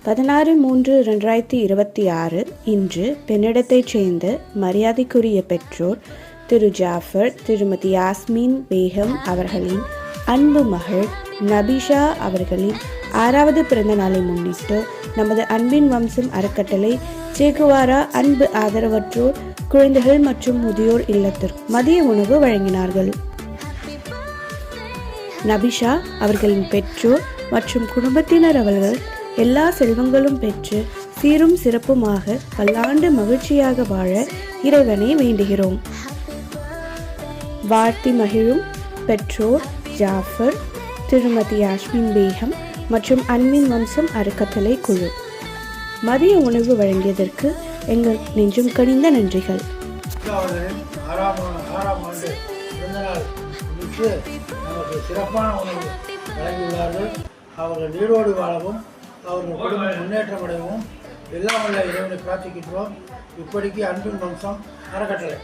16/3/2026 இன்று பெண்ணிடத்தைச் சேர்ந்த மரியாதைக்குரிய பெற்றோர் திரு ஜாஃபர், திருமதி யாஸ்மின் பேகம் அவர்களின் அன்பு மகள் நபிஷா அவர்களின் 6வது பிறந்த நாளை முன்னிட்டு நமது அன்பின் வம்சம் அறக்கட்டளை சேகுவாரா அன்பு ஆதரவற்றோர் குழந்தைகள் மற்றும் முதியோர் இல்லத்திற்கு மதிய உணவு வழங்கினார்கள். நபிஷா அவர்களின் பெற்றோர் மற்றும் குடும்பத்தினர் அவர்கள் எல்லா செல்வங்களும் பெற்று சீரும் சிறப்புமாக பல்லாண்டு மகிழ்ச்சியாக வாழ இறைவனை வேண்டுகிறோம். வாழ்த்தி மகிழும் பெற்றோர் ஜாஃபர், திருமதி யாஸ்மின் பேகம் மற்றும் அன்பின் வம்சம் அறக்கட்டளை குழு. மதிய உணவு வழங்கியதற்கு எங்கள் நெஞ்சும் கனிந்த நன்றிகள். நமக்கு சிறப்பான உணவு வழங்கியுள்ளார்கள். அவர்கள் நீரோடு வாழவும் அவர்கள் குடும்பம் முன்னேற்றமடையவும் எல்லாம் உள்ள இறைவனை பிரார்த்திக்கின்றோம். இப்படிக்கு அன்பின் வம்சம் அறக்கட்டளை.